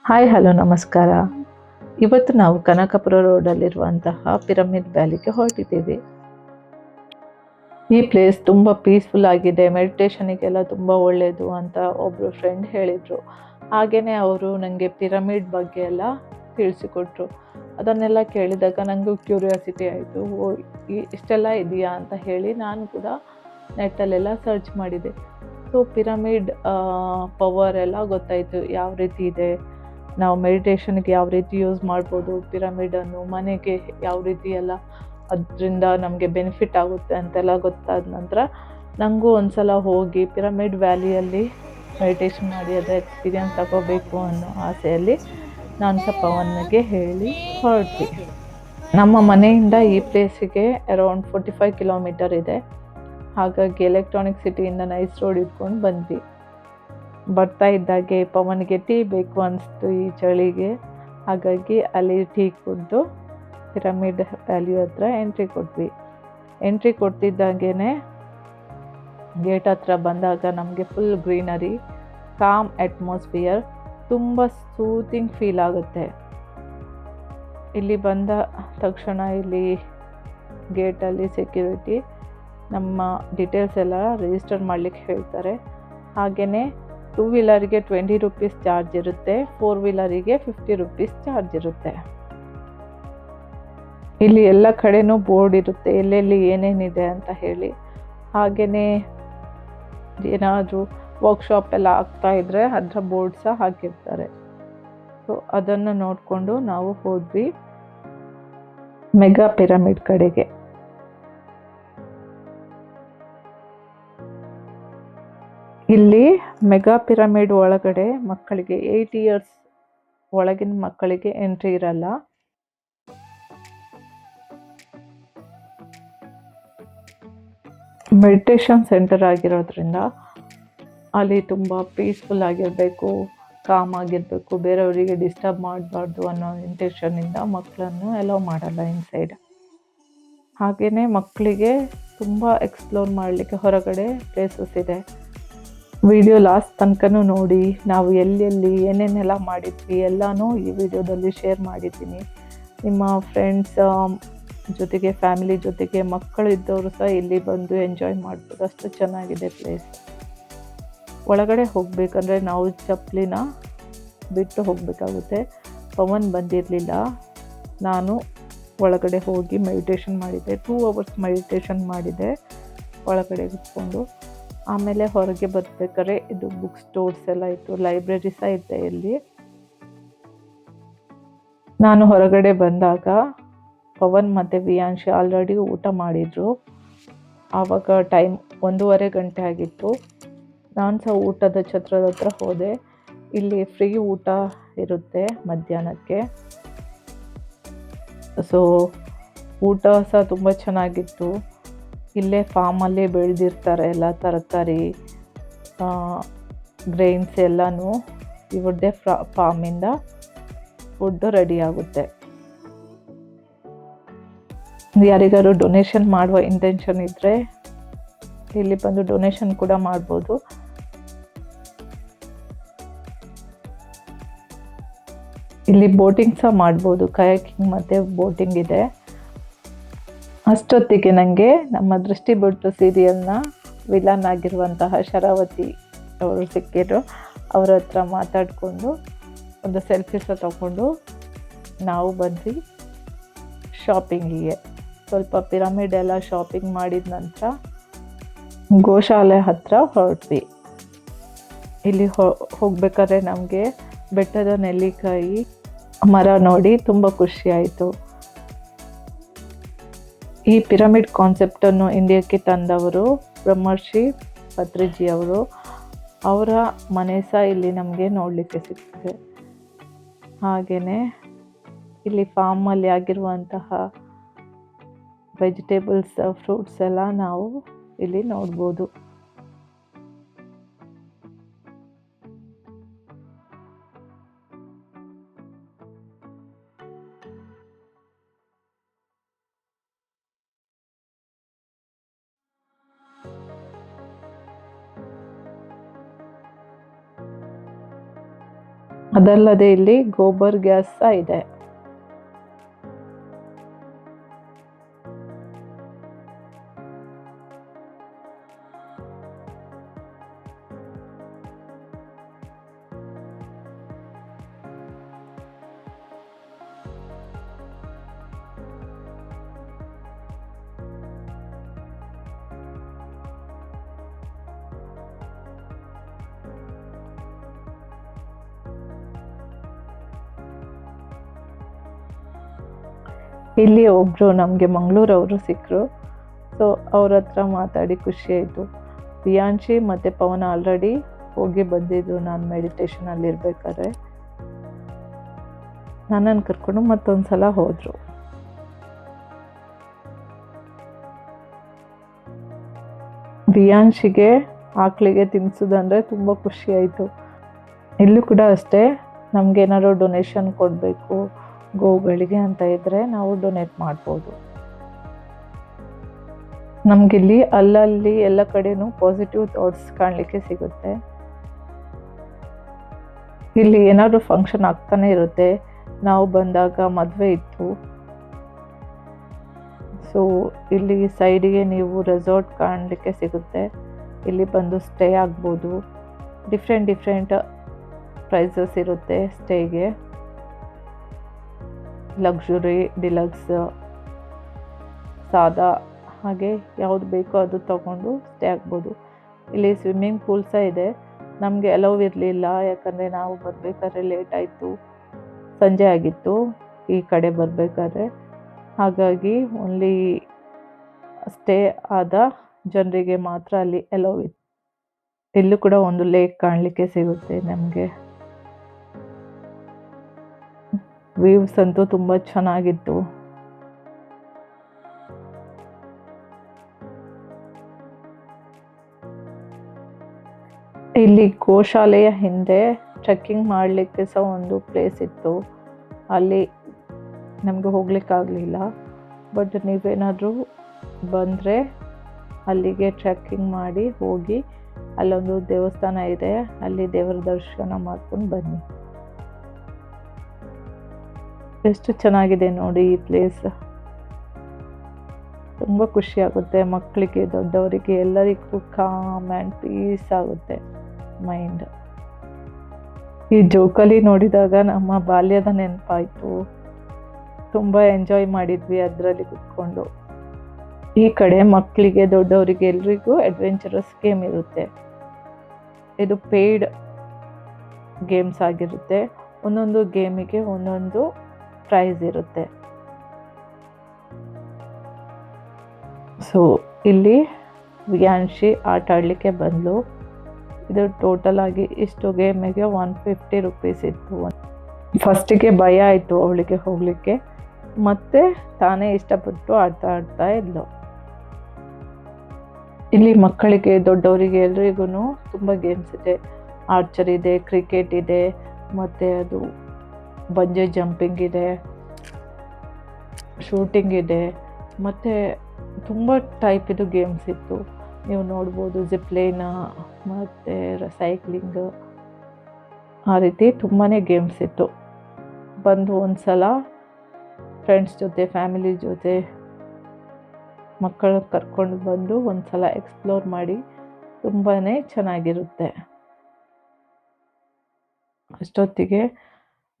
Hi hello ನಮಸ್ಕಾರ. ಇವತ್ತು ನಾವು ಕನಕಪುರ ರೋಡಲ್ಲಿರುವಂತಹ ಪಿರಮಿಡ್ ವ್ಯಾಲಿಗೆ ಹೊರಟಿದ್ದೀವಿ. ಈ ಪ್ಲೇಸ್ ತುಂಬ ಪೀಸ್ಫುಲ್ ಆಗಿದೆ, ಮೆಡಿಟೇಷನಿಗೆಲ್ಲ ತುಂಬ ಒಳ್ಳೆಯದು ಅಂತ ಒಬ್ಬರು ಫ್ರೆಂಡ್ ಹೇಳಿದರು. ಹಾಗೆಯೇ ಅವರು ನನಗೆ ಪಿರಮಿಡ್ ಬಗ್ಗೆ ಎಲ್ಲ ತಿಳಿಸಿಕೊಟ್ರು. ಅದನ್ನೆಲ್ಲ ಕೇಳಿದಾಗ ನನಗೂ ಕ್ಯೂರಿಯಾಸಿಟಿ ಆಯಿತು, ಇಷ್ಟೆಲ್ಲ ಇದೆಯಾ ಅಂತ ಹೇಳಿ ನಾನು ಕೂಡ ನೆಟ್ಟಲ್ಲೆಲ್ಲ ಸರ್ಚ್ ಮಾಡಿದೆ. ಸೊ ಪಿರಮಿಡ್ ಪವರ್ ಎಲ್ಲ ಗೊತ್ತಾಯಿತು, ಯಾವ ರೀತಿ ಇದೆ, ನಾವು ಮೆಡಿಟೇಷನ್ಗೆ ಯಾವ ರೀತಿ ಯೂಸ್ ಮಾಡ್ಬೋದು, ಪಿರಮಿಡನ್ನು ಮನೆಗೆ ಯಾವ ರೀತಿ ಎಲ್ಲ ಅದರಿಂದ ನಮಗೆ ಬೆನಿಫಿಟ್ ಆಗುತ್ತೆ ಅಂತೆಲ್ಲ ಗೊತ್ತಾದ ನಂತರ ನನಗೂ ಒಂದು ಸಲ ಹೋಗಿ ಪಿರಮಿಡ್ ವ್ಯಾಲಿಯಲ್ಲಿ ಮೆಡಿಟೇಷನ್ ಮಾಡಿ ಅದರ ಎಕ್ಸ್ಪೀರಿಯನ್ಸ್ ತಗೋಬೇಕು ಅನ್ನೋ ಆಸೆಯಲ್ಲಿ ನಾನು ಸಹ ಪವನ್ಗೆ ಹೇಳಿ ಹೊರಟ್ವಿ. ನಮ್ಮ ಮನೆಯಿಂದ ಈ ಪ್ಲೇಸಿಗೆ ಅರೌಂಡ್ 45 ಕಿಲೋಮೀಟರ್ ಇದೆ. ಹಾಗಾಗಿ ಎಲೆಕ್ಟ್ರಾನಿಕ್ ಸಿಟಿಯಿಂದ ನೈಸ್ ರೋಡ್ ಇಟ್ಕೊಂಡು ಬಂದ್ವಿ. ಬರ್ತಾ ಇದ್ದಾಗೆ ಪವನ್ಗೆ ಟೀ ಬೇಕು ಅನಿಸ್ತು ಈ ಚಳಿಗೆ. ಹಾಗಾಗಿ ಅಲ್ಲಿ ಟೀ ಕುಡಿದು ಪಿರಮಿಡ್ ವ್ಯಾಲಿ ಹತ್ರ ಎಂಟ್ರಿ ಕೊಡ್ತಿದ್ದಾಗೇ ಗೇಟ್ ಹತ್ರ ಬಂದಾಗ ನಮಗೆ ಫುಲ್ ಗ್ರೀನರಿ, ಕಾಮ್ ಅಟ್ಮಾಸ್ಫಿಯರ್, ತುಂಬ ಸೂತಿಂಗ್ ಫೀಲ್ ಆಗುತ್ತೆ. ಇಲ್ಲಿ ಬಂದ ತಕ್ಷಣ ಇಲ್ಲಿ ಗೇಟಲ್ಲಿ ಸೆಕ್ಯೂರಿಟಿ ನಮ್ಮ ಡೀಟೇಲ್ಸ್ ಎಲ್ಲ ರಿಜಿಸ್ಟರ್ ಮಾಡಲಿಕ್ಕೆ ಹೇಳ್ತಾರೆ. ಹಾಗೆಯೇ 2 ವೀಲರಿಗೆ 20 ರೂಪೀಸ್ ಚಾರ್ಜ್ ಇರುತ್ತೆ, 4 ವೀಲರಿಗೆ 50 ರೂಪೀಸ್ ಚಾರ್ಜ್ ಇರುತ್ತೆ. ಇಲ್ಲಿ ಎಲ್ಲ ಕಡೆನೂ ಬೋರ್ಡ್ ಇರುತ್ತೆ ಎಲ್ಲೆಲ್ಲಿ ಏನೇನಿದೆ ಅಂತ ಹೇಳಿ. ಹಾಗೆಯೇ ಏನಾದರೂ ವರ್ಕ್ಶಾಪ್ ಎಲ್ಲ ಆಗ್ತಾ ಇದ್ದರೆ ಅದರ ಬೋರ್ಡ್ ಸಹ ಹಾಕಿರ್ತಾರೆ. ಸೊ ಅದನ್ನು ನೋಡಿಕೊಂಡು ನಾವು ಹೋದ್ವಿ ಮೆಗಾ ಪಿರಮಿಡ್ ಕಡೆಗೆ. ಇಲ್ಲಿ ಮೆಗಾ ಪಿರಮಿಡ್ ಒಳಗಡೆ ಮಕ್ಕಳಿಗೆ 8 ಇಯರ್ಸ್ ಒಳಗಿನ ಮಕ್ಕಳಿಗೆ ಎಂಟ್ರಿ ಇರಲ್ಲ. ಮೆಡಿಟೇಷನ್ ಸೆಂಟರ್ ಆಗಿರೋದ್ರಿಂದ ಅಲ್ಲಿ ತುಂಬ ಪೀಸ್ಫುಲ್ ಆಗಿರಬೇಕು, ಕಾಮ್ ಆಗಿರಬೇಕು, ಬೇರೆಯವರಿಗೆ ಡಿಸ್ಟರ್ಬ್ ಮಾಡಬಾರ್ದು ಅನ್ನೋ ಇಂಟೆನ್ಷನ್ನಿಂದ ಮಕ್ಕಳನ್ನು ಅಲೋ ಮಾಡಲ್ಲ ಇನ್ಸೈಡ್. ಹಾಗೆಯೇ ಮಕ್ಕಳಿಗೆ ತುಂಬ ಎಕ್ಸ್ಪ್ಲೋರ್ ಮಾಡಲಿಕ್ಕೆ ಹೊರಗಡೆ ಪ್ಲೇಸಸ್ ಇದೆ. ವಿಡಿಯೋ ಲಾಸ್ಟ್ ತನಕನೂ ನೋಡಿ, ನಾವು ಎಲ್ಲೆಲ್ಲಿ ಏನೇನೆಲ್ಲ ಮಾಡಿದ್ವಿ ಎಲ್ಲನೂ ಈ ವಿಡಿಯೋದಲ್ಲಿ ಶೇರ್ ಮಾಡಿದ್ದೀನಿ. ನಿಮ್ಮ ಫ್ರೆಂಡ್ಸ್ ಜೊತೆಗೆ, ಫ್ಯಾಮಿಲಿ ಜೊತೆಗೆ, ಮಕ್ಕಳು ಇದ್ದವರು ಸಹ ಇಲ್ಲಿ ಬಂದು ಎಂಜಾಯ್ ಮಾಡ್ಬೋದು, ಅಷ್ಟು ಚೆನ್ನಾಗಿದೆ ಪ್ಲೇಸ್. ಒಳಗಡೆ ಹೋಗಬೇಕಂದ್ರೆ ನಾವು ಚಪ್ಪಲಿನ ಬಿಟ್ಟು ಹೋಗಬೇಕಾಗುತ್ತೆ. ಪವನ್ ಬಂದಿರಲಿಲ್ಲ, ನಾನು ಒಳಗಡೆ ಹೋಗಿ ಮೆಡಿಟೇಷನ್ ಮಾಡಿದ್ದೆ. 2 ಅವರ್ಸ್ ಮೆಡಿಟೇಷನ್ ಮಾಡಿದೆ ಒಳಗಡೆ ಕೂತ್ಕೊಂಡು. ಆಮೇಲೆ ಹೊರಗೆ ಬರ್ಬೇಕಾದ್ರೆ ಇದು ಬುಕ್ ಸ್ಟೋರ್ಸ್ ಎಲ್ಲ ಇತ್ತು, ಲೈಬ್ರರಿ ಸಹ ಇದೆ ಇಲ್ಲಿ. ನಾನು ಹೊರಗಡೆ ಬಂದಾಗ ಪವನ್ ಮತ್ತು ವಿಯಾಂಶಿ ಆಲ್ರೆಡಿ ಊಟ ಮಾಡಿದರು. ಆವಾಗ ಟೈಮ್ 1:30 ಗಂಟೆ ಆಗಿತ್ತು. ನಾನು ಸಹ ಊಟದ ಛತ್ರದ ಹತ್ರ ಹೋದೆ. ಇಲ್ಲಿ ಫ್ರೀ ಊಟ ಇರುತ್ತೆ ಮಧ್ಯಾಹ್ನಕ್ಕೆ. ಸೊ ಊಟ ಸಹ ತುಂಬ ಚೆನ್ನಾಗಿತ್ತು. ಇಲ್ಲೇ ಫಾರ್ಮಲ್ಲೇ ಬೆಳೆದಿರ್ತಾರೆ ಎಲ್ಲ ತರಕಾರಿ, ಗ್ರೈನ್ಸ್ ಎಲ್ಲನೂ ಇವ್ರದ್ದೇ ಫಾರ್ಮಿಂದ ಫುಡ್ಡು ರೆಡಿ ಆಗುತ್ತೆ. ಯಾರಿಗಾದ್ರು ಡೊನೇಷನ್ ಮಾಡುವ ಇಂಟೆನ್ಷನ್ ಇದ್ದರೆ ಇಲ್ಲಿ ಬಂದು ಡೊನೇಷನ್ ಕೂಡ ಮಾಡ್ಬೋದು. ಇಲ್ಲಿ ಬೋಟಿಂಗ್ ಸಹ ಮಾಡ್ಬೋದು, ಕಯಾಕಿಂಗ್ ಮತ್ತು ಬೋಟಿಂಗ್ ಇದೆ. ಅಷ್ಟೊತ್ತಿಗೆ ನನಗೆ ನಮ್ಮ ದೃಷ್ಟಿ ಬೊಟ್ಟು ಸೀರಿಯಲ್ನ ವಿಲನ್ ಆಗಿರುವಂತಹ ಶರಾವತಿ ಅವರು ಸಿಕ್ಕಿದ್ರು. ಅವರ ಹತ್ರ ಮಾತಾಡಿಕೊಂಡು ಒಂದು ಸೆಲ್ಫಿ ಸಹ ತಗೊಂಡು ನಾವು ಬಂದ್ವಿ ಶಾಪಿಂಗಿಗೆ. ಸ್ವಲ್ಪ ಪಿರಮಿಡ್ ಎಲ್ಲ ಶಾಪಿಂಗ್ ಮಾಡಿದ ನಂತರ ಗೋಶಾಲೆ ಹತ್ರ ಹೊರಟ್ವಿ. ಇಲ್ಲಿ ಹೋಗ್ಬೇಕಾದ್ರೆ ನಮಗೆ ಬೆಟ್ಟದ ನೆಲ್ಲಿಕಾಯಿ ಮರ ನೋಡಿ ತುಂಬ ಖುಷಿಯಾಯಿತು. ಈ ಪಿರಮಿಡ್ ಕಾನ್ಸೆಪ್ಟನ್ನು ಇಂಡಿಯಾಕ್ಕೆ ತಂದವರು ಬ್ರಹ್ಮರ್ಷಿ ಪತ್ರಿಜಿ ಅವರು. ಅವರ ಮನೆ ಸಹ ಇಲ್ಲಿ ನಮಗೆ ನೋಡಲಿಕ್ಕೆ ಸಿಗ್ತದೆ. ಹಾಗೆಯೇ ಇಲ್ಲಿ ಫಾರ್ಮಲ್ಲಿ ಆಗಿರುವಂತಹ ವೆಜಿಟೇಬಲ್ಸ್, ಫ್ರೂಟ್ಸ್ ಎಲ್ಲ ನಾವು ಇಲ್ಲಿ ನೋಡ್ಬೋದು. ಅದಲ್ಲದೆ ಇಲ್ಲಿ ಗೋಬರ್ ಗ್ಯಾಸ್ ಸಹ ಇದೆ. ಇಲ್ಲಿ ಒಬ್ಬರು ನಮಗೆ ಮಂಗಳೂರವರು ಸಿಕ್ಕರು. ಸೊ ಅವ್ರ ಹತ್ರ ಮಾತಾಡಿ ಖುಷಿ ಆಯಿತು. ಪ್ರಿಯಾಂಶಿ ಮತ್ತು ಪವನ ಆಲ್ರೆಡಿ ಹೋಗಿ ಬಂದಿದ್ರು ನಾನು ಮೆಡಿಟೇಷನಲ್ಲಿ ಇರಬೇಕಾದ್ರೆ. ನನ್ನನ್ನು ಕರ್ಕೊಂಡು ಮತ್ತೊಂದು ಸಲ ಹೋದರು. ಪ್ರಿಯಾಂಶಿಗೆ ಆಕಳಿಗೆ ತಿನ್ನಿಸೋದಂದರೆ ತುಂಬ ಖುಷಿ ಆಯಿತು. ಇಲ್ಲೂ ಕೂಡ ಅಷ್ಟೇ, ನಮಗೇನಾದ್ರು ಡೊನೇಷನ್ ಕೊಡಬೇಕು ಗೋಗಳಿಗೆ ಅಂತ ಇದ್ದರೆ ನಾವು ಡೊನೇಟ್ ಮಾಡ್ಬೋದು. ನಮಗಿಲ್ಲಿ ಅಲ್ಲಲ್ಲಿ ಎಲ್ಲ ಕಡೆನೂ ಪಾಸಿಟಿವ್ ಥಾಟ್ಸ್ ಕಾಣಲಿಕ್ಕೆ ಸಿಗುತ್ತೆ. ಇಲ್ಲಿ ಏನಾದರೂ ಫಂಕ್ಷನ್ ಆಗ್ತಾನೆ ಇರುತ್ತೆ. ನಾವು ಬಂದಾಗ ಮದುವೆ ಇತ್ತು. ಸೊ ಇಲ್ಲಿ ಸೈಡಿಗೆ ನೀವು ರೆಸಾರ್ಟ್ ಕಾಣಲಿಕ್ಕೆ ಸಿಗುತ್ತೆ. ಇಲ್ಲಿ ಬಂದು ಸ್ಟೇ ಆಗ್ಬೋದು. ಡಿಫ್ರೆಂಟ್ ಪ್ರೈಸಸ್ ಇರುತ್ತೆ ಸ್ಟೇಗೆ. ಲಕ್ಸುರಿ, ಡಿಲಕ್ಸ್, ಸಾದಾ, ಹಾಗೆ ಯಾವುದು ಬೇಕೋ ಅದು ತಗೊಂಡು ಸ್ಟೇ ಆಗ್ಬೋದು. ಇಲ್ಲಿ ಸ್ವಿಮ್ಮಿಂಗ್ ಪೂಲ್ ಸಹ ಇದೆ. ನಮಗೆ ಅಲೌ ಇರಲಿಲ್ಲ, ಯಾಕಂದರೆ ನಾವು ಬರಬೇಕಾದ್ರೆ ಲೇಟ್ ಆಯಿತು, ಸಂಜೆ ಆಗಿತ್ತು ಈ ಕಡೆ ಬರಬೇಕಾದ್ರೆ. ಹಾಗಾಗಿ ಓನ್ಲಿ ಸ್ಟೇ ಆದ ಜನರಿಗೆ ಮಾತ್ರ ಅಲ್ಲಿ ಅಲೌ ಇತ್ತು. ಇಲ್ಲೂ ಕೂಡ ಒಂದು ಲೇಕ್ ಕಾಣಲಿಕ್ಕೆ ಸಿಗುತ್ತೆ ನಮಗೆ. ವ್ಯೂವ್ಸ್ ಅಂತೂ ತುಂಬ ಚೆನ್ನಾಗಿತ್ತು. ಇಲ್ಲಿ ಗೋಶಾಲೆಯ ಹಿಂದೆ ಟ್ರೆಕ್ಕಿಂಗ್ ಮಾಡಲಿಕ್ಕೆ ಸಹ ಒಂದು ಪ್ಲೇಸ್ ಇತ್ತು. ಅಲ್ಲಿ ನಮಗೆ ಹೋಗ್ಲಿಕ್ಕಾಗಲಿಲ್ಲ. ಬಟ್ ನೀವೇನಾದರೂ ಬಂದರೆ ಅಲ್ಲಿಗೆ ಟ್ರೆಕ್ಕಿಂಗ್ ಮಾಡಿ ಹೋಗಿ, ಅಲ್ಲೊಂದು ದೇವಸ್ಥಾನ ಇದೆ, ಅಲ್ಲಿ ದೇವರ ದರ್ಶನ ಮಾಡ್ಕೊಂಡು ಬನ್ನಿ. ಎಷ್ಟು ಚೆನ್ನಾಗಿದೆ ನೋಡಿ ಈ ಪ್ಲೇಸ್. ತುಂಬ ಖುಷಿ ಆಗುತ್ತೆ. ಮಕ್ಕಳಿಗೆ, ದೊಡ್ಡವರಿಗೆ ಎಲ್ಲರಿಗೂ ಕಾಮ್ ಆ್ಯಂಡ್ ಪೀಸ್ ಆಗುತ್ತೆ ಮೈಂಡ್. ಈ ಜೋಕಾಲಿ ನೋಡಿದಾಗ ನಮ್ಮ ಬಾಲ್ಯದ ನೆನಪಾಯಿತು. ತುಂಬ ಎಂಜಾಯ್ ಮಾಡಿದ್ವಿ ಅದರಲ್ಲಿ ಕುತ್ಕೊಂಡು. ಈ ಕಡೆ ಮಕ್ಕಳಿಗೆ, ದೊಡ್ಡವರಿಗೆ ಎಲ್ರಿಗೂ ಅಡ್ವೆಂಚರಸ್ ಗೇಮ್ ಇರುತ್ತೆ. ಇದು ಪೇಯ್ಡ್ ಗೇಮ್ಸ್ ಆಗಿರುತ್ತೆ. ಒಂದೊಂದು ಗೇಮಿಗೆ ಒಂದೊಂದು ಪ್ರೈಸ್ ಇರುತ್ತೆ. ಸೊ ಇಲ್ಲಿ ಪ್ರಿಯಾಂಶಿ ಆಟ ಆಡಲಿಕ್ಕೆ ಬಂದಳು. ಇದು ಟೋಟಲ್ ಆಗಿ ಇಷ್ಟು ಗೇಮಿಗೆ 150 ರೂಪೀಸ್ ಇತ್ತು. ಫಸ್ಟಿಗೆ ಭಯ ಆಯಿತು ಅವಳಿಗೆ ಹೋಗಲಿಕ್ಕೆ, ಮತ್ತೆ ತಾನೇ ಇಷ್ಟಪಟ್ಟು ಆಡ್ತಾ ಇದ್ಲು. ಇಲ್ಲಿ ಮಕ್ಕಳಿಗೆ, ದೊಡ್ಡವರಿಗೆ ಎಲ್ರಿಗೂ ತುಂಬ ಗೇಮ್ಸ್ ಇದೆ. ಆರ್ಚರಿ ಇದೆ, ಕ್ರಿಕೆಟ್ ಇದೆ, ಮತ್ತು ಅದು ಬಂಜೆ ಜಂಪಿಂಗ್ ಇದೆ, ಶೂಟಿಂಗ್ ಇದೆ, ಮತ್ತು ತುಂಬ ಟೈಪಿದು ಗೇಮ್ಸ್ ಇತ್ತು. ನೀವು ನೋಡ್ಬೋದು, ಜಿಪ್ಲೈನ ಮತ್ತು ಸೈಕ್ಲಿಂಗ್, ಆ ರೀತಿ ತುಂಬಾ ಗೇಮ್ಸ್ ಇತ್ತು. ಬಂದು ಒಂದು ಸಲ ಫ್ರೆಂಡ್ಸ್ ಜೊತೆ, ಫ್ಯಾಮಿಲಿ ಜೊತೆ ಮಕ್ಕಳ ಕರ್ಕೊಂಡು ಬಂದು ಒಂದು ಸಲ ಎಕ್ಸ್ಪ್ಲೋರ್ ಮಾಡಿ, ತುಂಬಾ ಚೆನ್ನಾಗಿರುತ್ತೆ. ಅಷ್ಟೊತ್ತಿಗೆ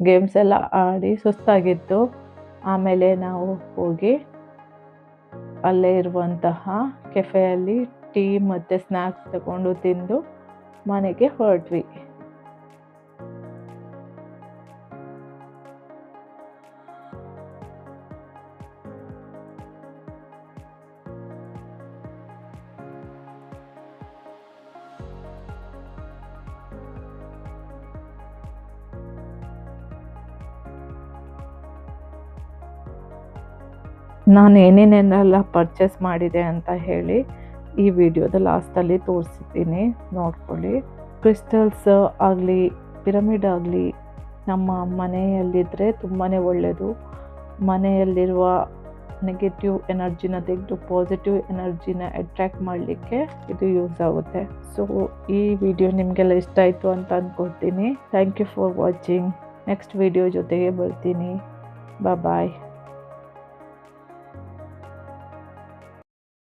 ಗೇಮ್ಸ್ ಎಲ್ಲ ಆಡಿ ಸುಸ್ತಾಗಿತ್ತು. ಆಮೇಲೆ ನಾವು ಹೋಗಿ ಅಲ್ಲೇ ಇರುವಂತಹ ಕೆಫೆಯಲ್ಲಿ ಟೀ ಮತ್ತು ಸ್ನ್ಯಾಕ್ಸ್ ತಗೊಂಡು ತಿಂದು ಮನೆಗೆ ಹೊರಟ್ವಿ. ನಾನು ಏನೇನೆಲ್ಲ ಪರ್ಚೇಸ್ ಮಾಡಿದೆ ಅಂತ ಹೇಳಿ ಈ ವಿಡಿಯೋದ ಲಾಸ್ಟಲ್ಲಿ ತೋರಿಸಿದ್ದೀನಿ, ನೋಡ್ಕೊಳ್ಳಿ. ಕ್ರಿಸ್ಟಲ್ಸ್ ಆಗಲಿ, ಪಿರಮಿಡ್ ಆಗಲಿ ನಮ್ಮ ಮನೆಯಲ್ಲಿದ್ದರೆ ತುಂಬಾ ಒಳ್ಳೆಯದು. ಮನೆಯಲ್ಲಿರುವ ನೆಗೆಟಿವ್ ಎನರ್ಜಿನ ತೆಗೆದು ಪಾಸಿಟಿವ್ ಎನರ್ಜಿನ ಅಟ್ರ್ಯಾಕ್ಟ್ ಮಾಡಲಿಕ್ಕೆ ಇದು ಯೂಸ್ ಆಗುತ್ತೆ. ಸೊ ಈ ವಿಡಿಯೋ ನಿಮಗೆಲ್ಲ ಇಷ್ಟ ಆಯಿತು ಅಂತ ಅಂದ್ಕೊಳ್ತೀನಿ. Thank you for watching. Next video ಜೊತೆಗೆ ಬರ್ತೀನಿ. ಬಾಯ್.